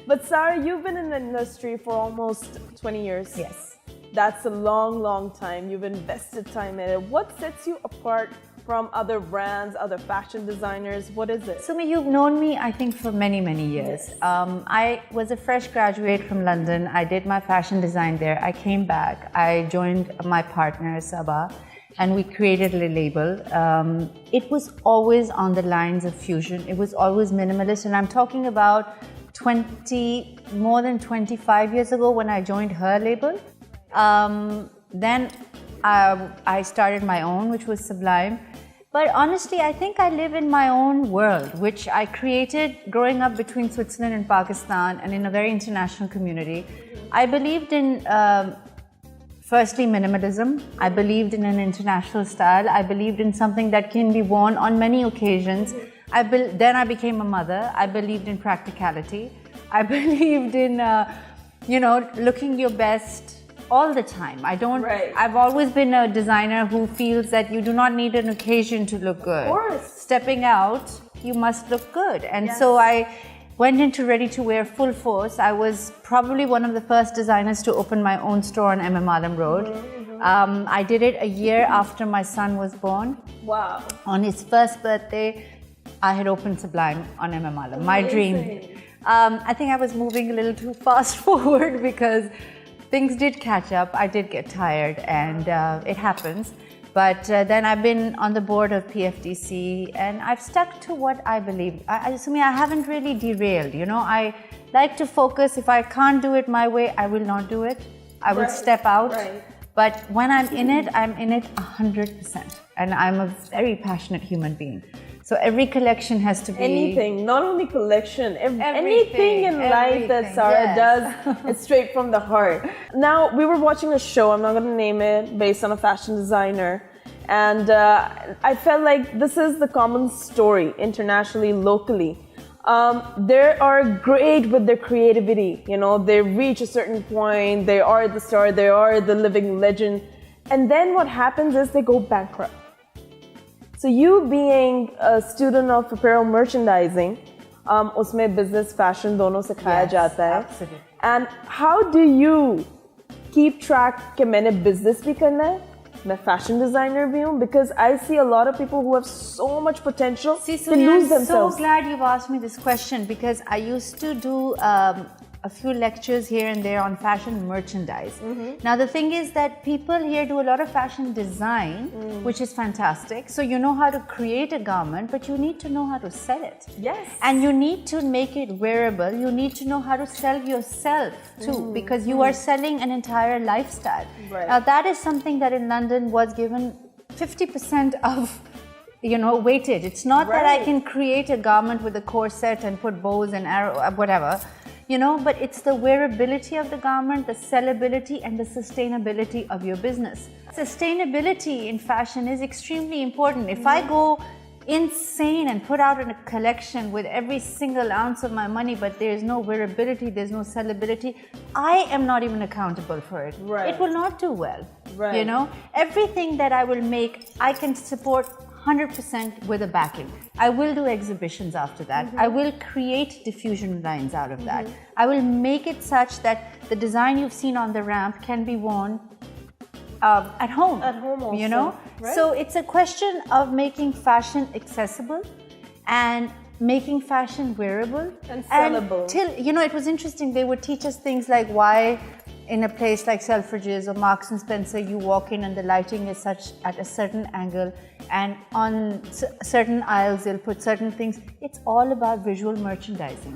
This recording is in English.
But Sara, you've been in the industry for almost 20 years. Yes. That's a long, long time. You've invested time in it. What sets you apart from other brands, other fashion designers? What is it? Sumi, you've known me, I think, for many, many years. Yes. I was a fresh graduate from London. I did my fashion design there. I came back. I joined my partner, Sabah, and we created a label. It was always on the lines of fusion. It was always minimalist. And I'm talking about more than 25 years ago when I joined her label. Then I started my own, which was Sublime. But honestly, I think I live in my own world, which I created growing up between Switzerland and Pakistan and in a very international community. I believed in, firstly, minimalism. I believed in an international style. I believed in something that can be worn on many occasions. Then I became a mother. I believed in practicality. I believed in, looking your best all the time. I've always been a designer who feels that you do not need an occasion to look good. Of course. Stepping out, you must look good. And so I went into ready-to-wear full force. I was probably one of the first designers to open my own store on Alam Road. I did it a year after my son was born. Wow. On his first birthday, I had opened Sublime on Alam. My dream. I think I was moving a little too fast forward because things did catch up. I did get tired, and it happens. But then I've been on the board of PFDC, and I've stuck to what I believe. I haven't really derailed. I like to focus. If I can't do it my way, I will not do it. I will step out. But when I'm in it 100%. And I'm a very passionate human being. So every collection has to be... Anything, not only collection, anything in life that Sara does, it's straight from the heart. Now, we were watching a show, I'm not going to name it, based on a fashion designer. And I felt like this is the common story internationally, locally. They are great with their creativity. They reach a certain point, they are the star, they are the living legend. And then what happens is they go bankrupt. So you being a student of apparel merchandising, उसमें business, fashion दोनों सिखाया जाता है. Absolutely. And how do you keep track कि मैंने business भी करना है, मैं fashion designer भी हूँ? Because I see a lot of people who have so much potential to lose themselves. I'm so glad you've asked me this question because I used to do a few lectures here and there on fashion merchandise. Now the thing is that people here do a lot of fashion design, which is fantastic. So you know how to create a garment, but you need to know how to sell it. Yes. And you need to make it wearable. You need to know how to sell yourself too, because you are selling an entire lifestyle. Now that is something that in London was given 50% of weightage. It's not that I can create a garment with a corset and put bows and arrow, whatever. But it's the wearability of the garment, the sellability and the sustainability of your business. Sustainability in fashion is extremely important. If I go insane and put out a collection with every single ounce of my money, but there's no wearability, there's no sellability, I am not even accountable for it. It will not do well. Everything that I will make, I can support 100% with a backing. I will do exhibitions after that. I will create diffusion lines out of that. I will make it such that the design you've seen on the ramp can be worn at home. At home also. So it's a question of making fashion accessible and making fashion wearable and sellable. And it was interesting. They would teach us things like why in a place like Selfridges or Marks and Spencer, you walk in and the lighting is such at a certain angle, and on certain aisles they'll put certain things. It's all about visual merchandising.